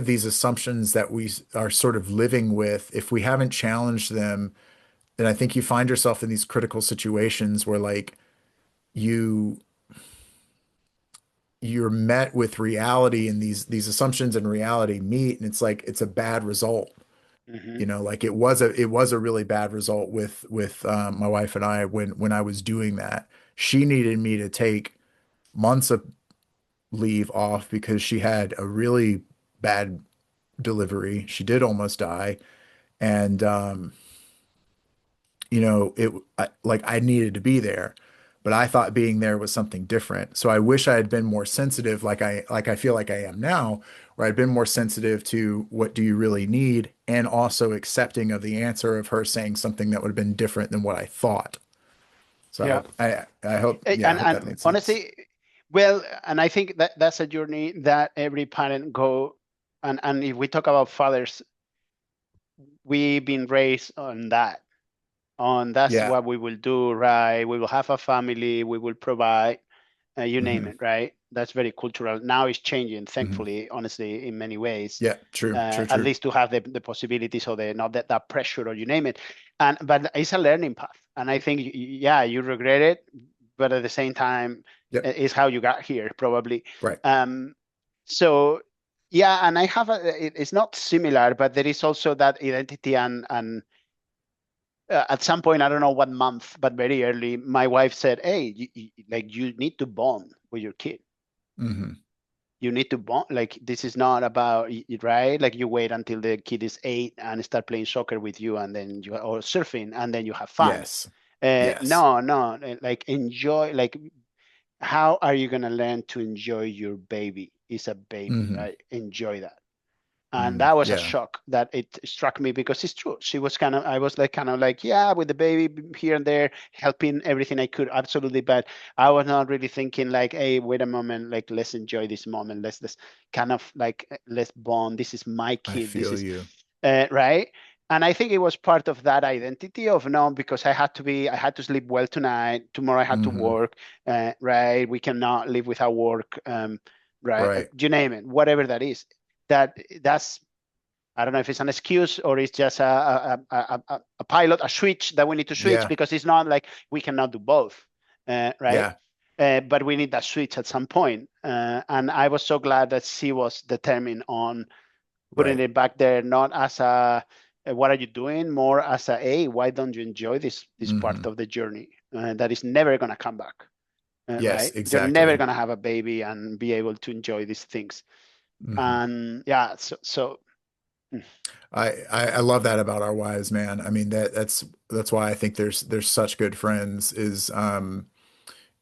these assumptions that we are sort of living with, if we haven't challenged them, then I think you find yourself in these critical situations where like you you're met with reality and these assumptions and reality meet and it's like it's a bad result. Hmm. Like it was a really bad result with my wife and I when I was doing that. She needed me to take months of leave off because she had a really bad delivery. She did almost die, and like I needed to be there, but I thought being there was something different. So I wish I had been more sensitive, like I feel like I am now, where I'd been more sensitive to what do you really need, and also accepting of the answer of her saying something that would have been different than what I thought. Yeah. So I hope, yeah, I And hope that made sense. honestly, well, and I think that that's a journey that every parent go. And if we talk about fathers, we've been raised on that. On that's Yeah. what we will do, right? We will have a family. We will provide. You name Hmm. it, right? That's very cultural. Now it's changing, Hmm. thankfully, honestly, in many ways. Yeah. True. True. At True. least to have the possibilities or the not that pressure or you name it. And but it's a learning path. And I think yeah, you regret it, but at the same time, Yep. it's how you got here, probably. Right. Um, so yeah, and I have it's not similar, but there is also that identity and at some point, I don't know what month, but very early, my wife said, "Hey, like you need to bond with your kid. Hmm. You need to bond. Like this is not about right. Like you wait until the kid is 8 and start playing soccer with you, and then you or surfing, and then you have fun. Yes. Yes. No, no. Like enjoy. Like how are you gonna learn to enjoy your baby? It's a baby, Hmm. right? Enjoy that. And Mm. that was a Yeah. shock that it struck me because it's true. She was kind of, I was like, kind of like, yeah, with the baby here and there, helping everything I could, absolutely. But I was not really thinking like, hey, wait a moment, like, let's enjoy this moment. Let's kind of like, let's bond. This is my I kid. This feel is you. right. And I think it was part of that identity of no, because I had to sleep well tonight. Tomorrow I had to Hmm. work, right? We cannot live without work, right? Right. You name it, whatever that is. That's I don't know if it's an excuse or it's just a pilot, a switch that we need to switch Yeah. because it's not like we cannot do both, right? Yeah. But we need that switch at some point. And I was so glad that she was determined on putting Right. it back there, not as a what are you doing, more as a hey, why don't you enjoy this part Hmm. of the journey that is never gonna come back, Yes, right? You're never exactly. gonna have a baby and be able to enjoy these things. Hmm. And yeah, so I love that about our wives, man. I mean that's why I think there's such good friends is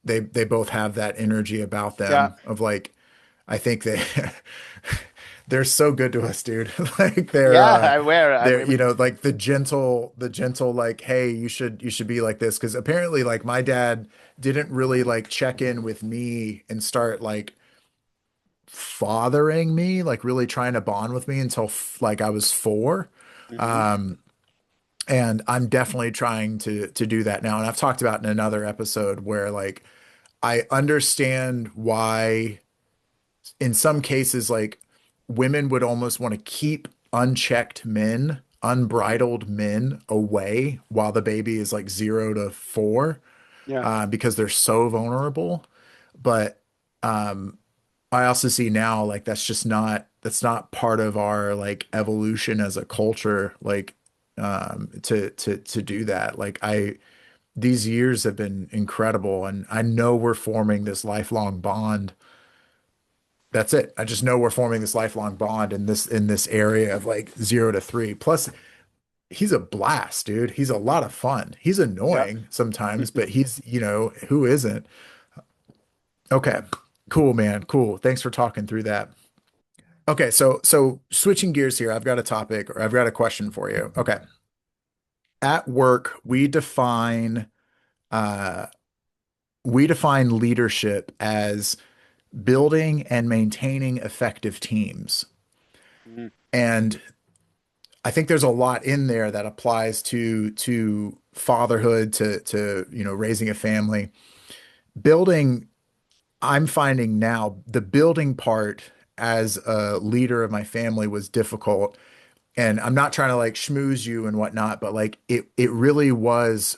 they both have that energy about yeah. them of like I think they they're so good to us, dude. Like Yeah, I wear. they're like the gentle like, hey, you should be like this because apparently like my dad didn't really like check in with me and start like fathering me, like really trying to bond with me until like I was 4. Mhm. Um, and I'm definitely trying to do that now. And I've talked about in another episode where like I understand why in some cases like women would almost want to keep unchecked men, Mhm. unbridled men away while the baby is like 0 to 4, Yeah. because they're so vulnerable. But I also see now like that's not part of our like evolution as a culture, like to do that. Like I these years have been incredible and I know we're forming this lifelong bond. That's it. I just know we're forming this lifelong bond in this area of like 0 to 3. Plus, he's a blast, dude. He's a lot of fun. He's Yeah. annoying sometimes, but he's, who isn't? Okay. Cool, man. Cool. Thanks for talking through that. Okay, so switching gears here, I've got a topic or I've got a question for you. Okay. At work, uh we define leadership as building and maintaining effective teams. Mhm. And I think there's a lot in there that applies to fatherhood, to raising a family. Building, I'm finding now the building part as a leader of my family was difficult. And I'm not trying to like schmooze you and whatnot, but like it really was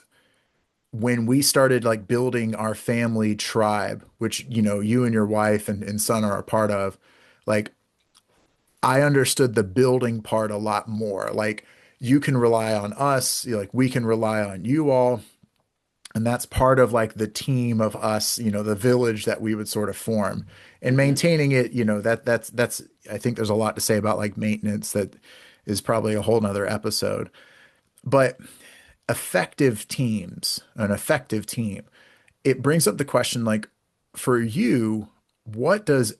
when we started like building our family tribe, which you and your wife and son are a part of, like I understood the building part a lot more. Like you can rely on us, like we can rely on you all. And that's part of like the team of us, the village that we would sort of form. And Mhm. maintaining it, that's I think there's a lot to say about like maintenance that is probably a whole nother episode. But an effective team, it brings up the question like for you, what does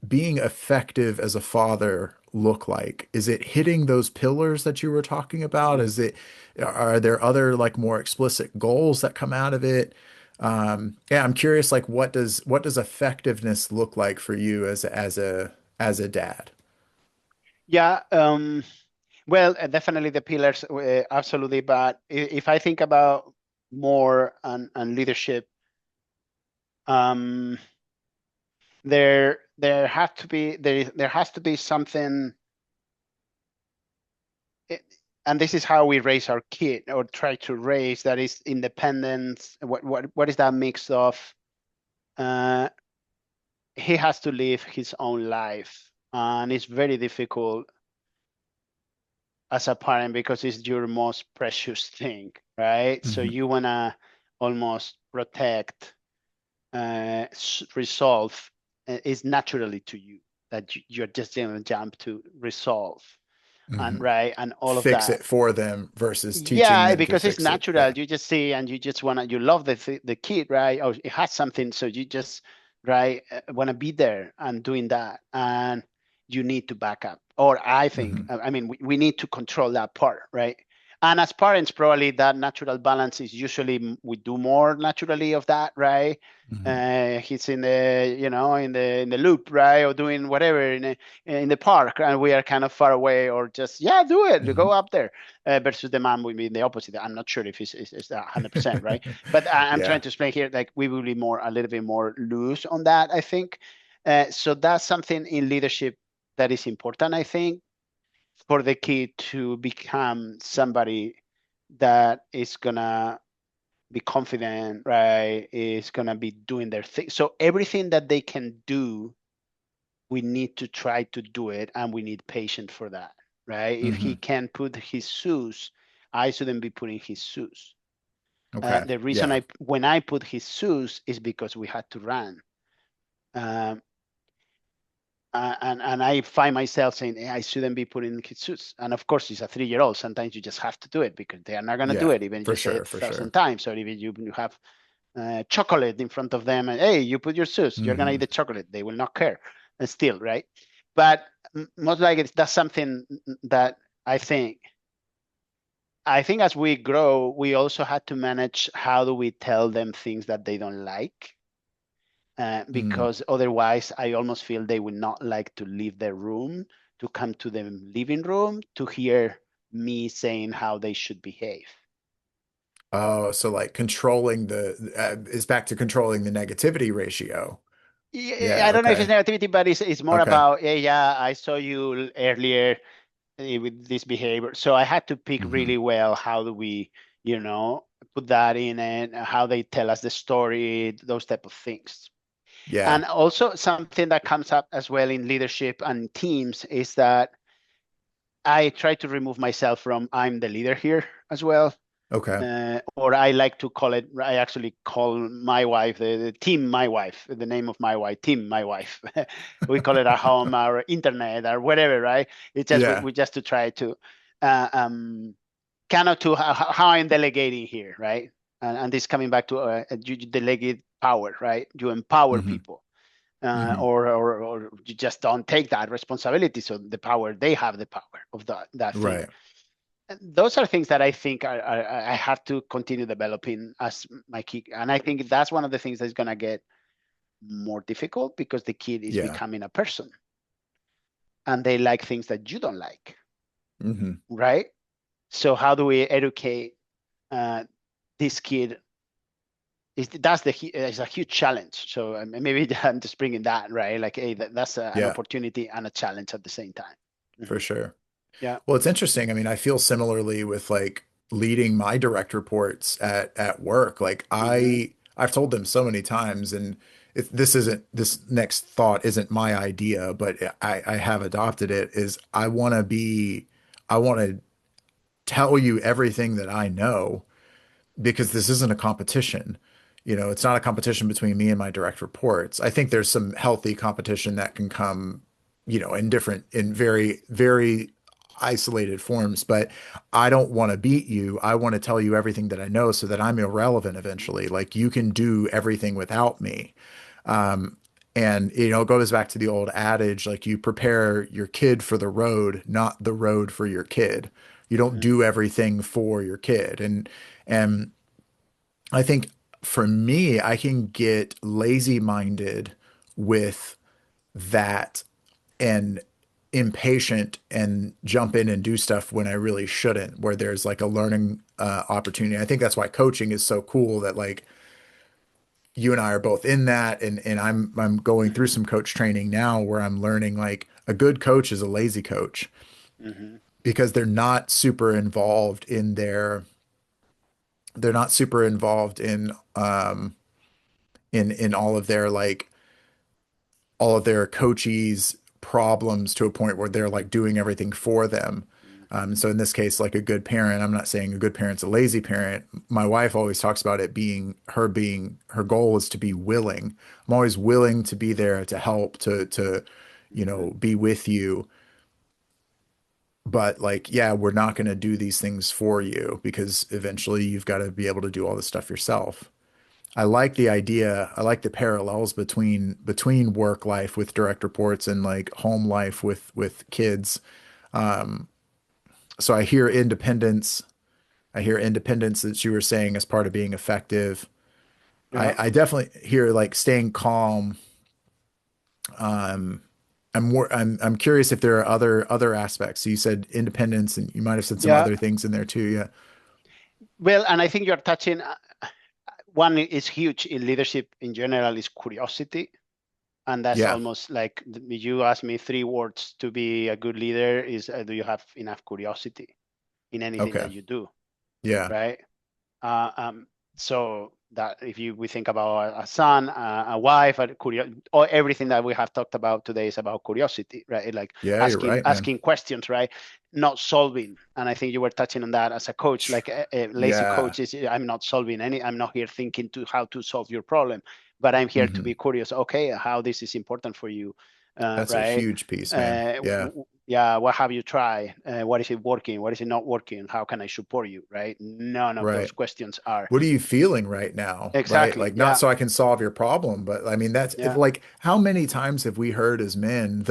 being effective as a father look like? Is it hitting those pillars that you were talking about? Are there other like more explicit goals that come out of it? Yeah, I'm curious, like what does effectiveness look like for you as a dad? Yeah. Well, definitely the pillars, absolutely. But if I think about more and leadership, um, there has to be something, eh, and this is how we raise our kid or try to raise, that is independence. What is that mix of? Uh, he has to live his own life, and it's very difficult as a parent because it's your most precious thing, right? So Hmm. you wanna almost protect, resolve, is naturally to you that you're just gonna jump to resolve, and Hmm. right, and all of Fix that. it for them versus teaching Yeah, them to because it's fix it. natural. Yeah. You just see and you just wanna, you love the kid, right? Oh, it has something, so you just, right, wanna be there and doing that, and you need to back up. Or I think, Hmm. I mean, we need to control that part, right? And as parents, probably that natural balance is usually, we do more naturally of that, right? Hmm. He's in the, in the loop, right, or doing whatever in the park, and we are kind of far away, or just, yeah, do it, go Hmm. up there, versus the man would be the opposite. I'm not sure if it's that 100%, right? But I'm Yeah. trying to explain here, like we will be more, a little bit more loose on that, I think. So that's something in leadership that is important, I think, for the kid to become somebody that is gonna be confident, right? Is gonna be doing their thing. So everything that they can do, we need to try to do it, and we need patience for that, right? If he Hmm. can put his shoes, I shouldn't be putting his shoes. Okay. The reason Yeah. when I put his shoes is because we had to run. Um, and I find myself saying, "Hey, I shouldn't be putting his shoes." And of course, he's a 3 year old. Sometimes you just have to do it because they are not going to do Yeah. it, even if you For say sure. it For a thousand sure. times. Or even you have chocolate in front of them, and hey, you put your shoes, you're going to eat Hmm. the chocolate. They will not care, still, right? But most likely that's something that I think. I think as we grow, we also had to manage how do we tell them things that they don't like, Mm. because otherwise, I almost feel they would not like to leave their room to come to the living room to hear me saying how they should behave. Oh, so like controlling the is back to controlling the negativity ratio. Yeah, Yeah, I don't know if okay. it's negativity, but it's more Okay. about, yeah, yeah, I saw you earlier with this behavior. So I had to pick Hmm. really well how do we, put that in and how they tell us the story, those type of things. Yeah. And also something that comes up as well in leadership and teams is that I try to remove myself from I'm the leader here as well. Okay. Or I like to call it, I actually call my wife, the team, my wife, the name of my wife, team, my wife. We call it our home, our internet, or whatever, right? It's just, Yeah. we just to try to, uh, um, kind of to how I'm delegating here, right? And this coming back to you delegate power, right? You empower Hmm. people. Hmm. Or you just don't take that responsibility. So the power, they have the power of that thing. Right. Those are things that I think I have to continue developing as my kid. And I think that's one of the things that's going to get more difficult because the kid is Yeah. becoming a person and they like things that you don't like, Hmm. right? So how do we educate uh, this kid? It's a huge challenge. So maybe I'm just bringing that, right? Like, hey, that's an Yeah, opportunity and a challenge at the same time. for Mhm. sure. Yeah. Well, it's interesting. I mean, I feel similarly with like leading my direct reports at work. Like Hmm. I've told them so many times, and this isn't this next thought isn't my idea, but I have adopted it. Is I want to tell you everything that I know because this isn't a competition. You know, it's not a competition between me and my direct reports. I think there's some healthy competition that can come, in very, very isolated forms, but I don't want to beat you. I want to tell you everything that I know so that I'm irrelevant eventually. Like you can do everything without me. Um, and it goes back to the old adage, like you prepare your kid for the road, not the road for your kid. You don't Hmm. do everything for your kid. And I think for me, I can get lazy minded with that and impatient and jump in and do stuff when I really shouldn't, where there's like a learning opportunity. I think that's why coaching is so cool that like you and I are both in that and I'm going through Hmm. some coach training now where I'm learning like a good coach is a lazy coach Hmm. because they're not super involved in all of their like all of their coachees problems to a point where they're like doing everything for them. So in this case, like a good parent, I'm not saying a good parent's a lazy parent. My wife always talks about it being her goal is to be willing. I'm always willing to be there to help, Hmm. be with you. But like, yeah, we're not going to do these things for you because eventually you've got to be able to do all this stuff yourself. I like the idea. I like the parallels between work life with direct reports and like home life with kids. Um, so I hear independence. I hear independence that you were saying as part of being effective. Yeah. I definitely hear like staying calm. Um, I'm curious if there are other aspects. So you said independence, and you might have said some Yeah. other things in there too. Yeah. Well, and I think you're touching one is huge in leadership in general is curiosity. And that's Yeah. almost like you asked me three words to be a good leader is do you have enough curiosity in anything Okay. that you do, Yeah. right? Uh, um, so that if we think about a son, a wife, or everything that we have talked about today is about curiosity, right? Like Yeah, you're asking right, man. asking questions, right? Not solving. And I think you were touching on that as a coach. Like a lazy Yeah. coach is, I'm not solving any. I'm not here thinking to how to solve your problem, but I'm here to Hmm. be curious. Okay, how this is important for you, That's a right? huge piece, man. Yeah. Yeah, what have you tried? What is it working? What is it not working? How can I support you? Right? None of those Right. questions are What are you feeling right now? Right? exactly. Like not Yeah, so I can solve your problem, but I mean that's yeah. like how many times have we heard as men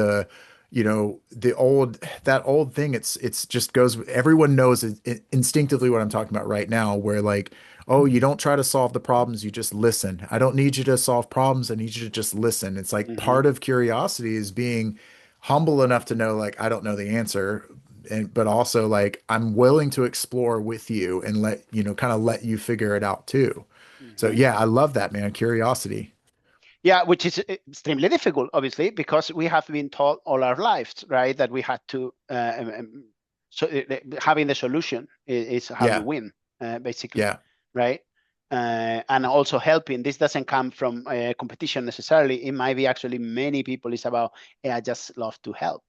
that old thing, it's just goes, everyone knows instinctively what I'm talking about right now, where like, oh, you don't try to solve the problems, you just listen. I don't need you to solve problems, I need you to just listen. It's like Hmm. part of curiosity is being humble enough to know like I don't know the answer, and but also like I'm willing to explore with you and kind of let you figure it out too. So Hmm. yeah, I love that, man. Curiosity. Yeah, which is extremely difficult, obviously, because we have been taught all our lives, right, that we had to so having the solution is how you Yeah. win, basically, Yeah. right? And also helping. This doesn't come from competition necessarily. It might be actually many people. It's about, hey, I just love to help,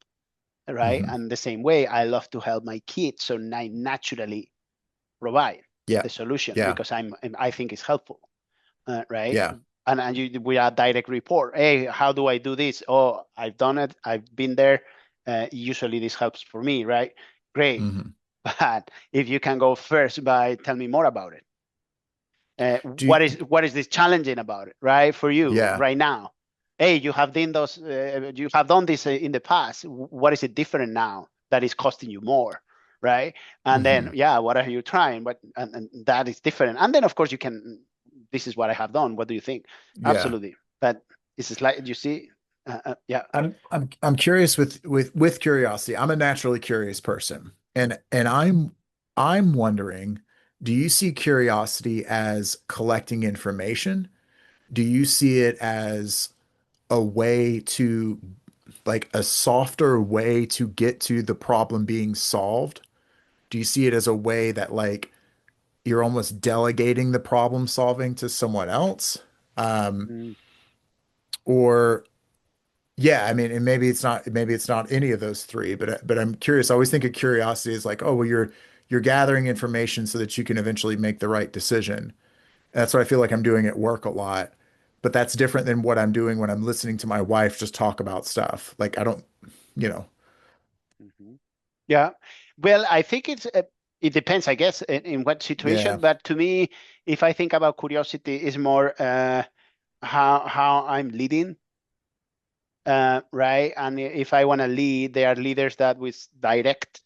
right? Hmm. And the same way, I love to help my kids, so I naturally provide Yeah. the solution Yeah. because I think it's helpful, right? Yeah. And you we are direct report. Hey, how do I do this? Oh, I've done it. I've been there. Usually this helps for me, right? Great. Hmm. But if you can go first by tell me more about it. Do you, What is this challenging about it, right? For you yeah. right now. Hey, you have done those. You have done this in the past. What is it different now that is costing you more, right? And then, Hmm. yeah, what are you trying? What and that is different. And then, of course, you can. This is what I have done. What do you think? Yeah. Absolutely. But this is like you see. Yeah. I'm curious with curiosity. I'm a naturally curious person. And I'm wondering, do you see curiosity as collecting information? Do you see it as a way to like a softer way to get to the problem being solved? Do you see it as a way that like you're almost delegating the problem solving to someone else? Um, Mm, or yeah, I mean, and maybe it's not any of those three, but I'm curious. I always think of curiosity as like, oh, well, you're gathering information so that you can eventually make the right decision. That's what I feel like I'm doing at work a lot. But that's different than what I'm doing when I'm listening to my wife just talk about stuff. Like I don't, you know, mhm. Yeah. Well, I think it depends, I guess, in what yeah. situation. But to me, if I think about curiosity, is more how I'm leading, right? And if I want to lead, there are leaders that with direct,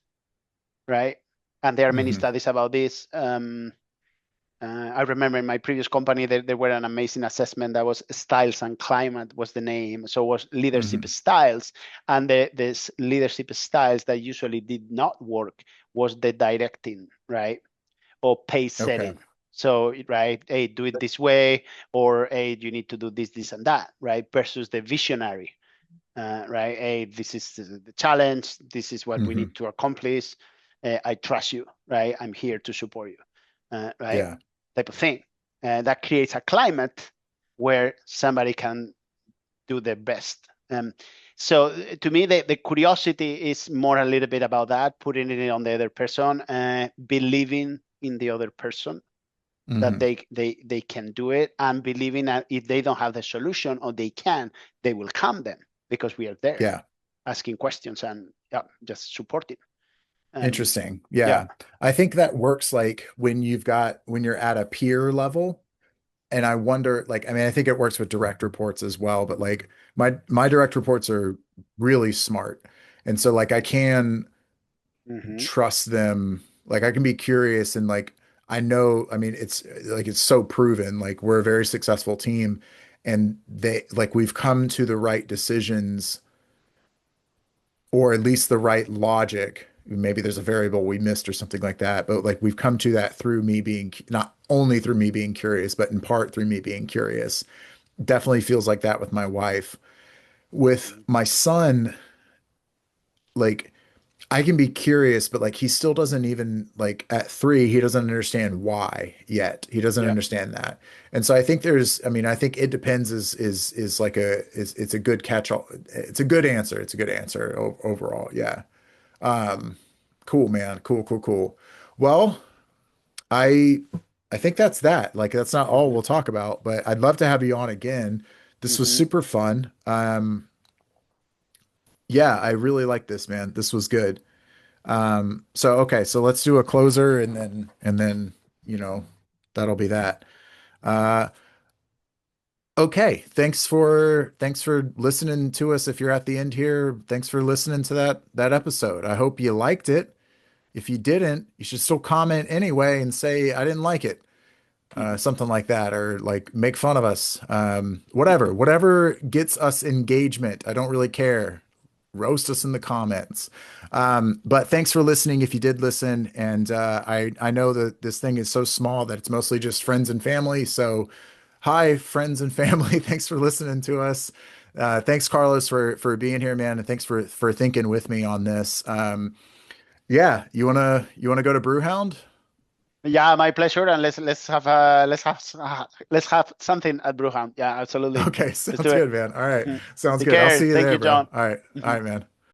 right? And there are many Hmm. studies about this. I remember in my previous company there were an amazing assessment that was styles and climate was the name. So it was leadership Hmm. styles, and this leadership styles that usually did not work was the directing, right, or pace Okay. setting. So right, hey, do it this way, or hey, you need to do this, this, and that, right? Versus the visionary, right? Hey, this is the challenge. This is what we Hmm. need to accomplish. I trust you, right? I'm here to support you, right? Yeah. Type of thing. That creates a climate where somebody can do their best. So to me, the curiosity is more a little bit about that, putting it on the other person, believing in the other person that Hmm. they can do it, and believing that if they don't have the solution or they can, they will come them because we are there Yeah. asking questions and yeah, just supporting. Um, Interesting. yeah. Yeah. I think that works like when you're at a peer level. And I wonder, like, I mean, I think it works with direct reports as well, but like my direct reports are really smart. And so like I can Hmm. trust them. Like I can be curious and like I know, I mean, it's like it's so proven. Like we're a very successful team and they like we've come to the right decisions or at least the right logic. Maybe there's a variable we missed or something like that, but like we've come to that through me being not only through me being curious, but in part through me being curious. Definitely feels like that with my wife. With Hmm. my son, like I can be curious, but like he still doesn't even like at 3, he doesn't understand why yet. He doesn't Yeah. understand that. And so I think I mean, I think it depends is like it's a good catch all. It's a good answer. It's a good answer overall. Yeah. Um, cool, man. Cool, cool, cool. Well, I I think that's that. Like that's not all Hmm. we'll talk about, but I'd love to have you on again. This was Hmm. super fun. Yeah, I really like this, man. This was good. So okay, so let's do a closer and then, you know, that'll be that. Uh Okay, thanks for listening to us. If you're at the end here, thanks for listening to that episode. I hope you liked it. If you didn't, you should still comment anyway and say I didn't like it, something like that, or like make fun of us. Whatever gets us engagement. I don't really care. Roast us in the comments. But thanks for listening if you did listen. And I know that this thing is so small that it's mostly just friends and family. So hi, friends and family. Thanks for listening to us. Thanks, Carlos, for being here, man, and thanks for thinking with me on this. Yeah, you wanna go to Brewhound? Yeah, my pleasure. And let's have something at Brewhound. Yeah, absolutely. Okay, Let's sounds do it. good, man. All right, Mhm. sounds Take good. I'll care. see you Thank there, you, bro. John. All right, Mhm. man.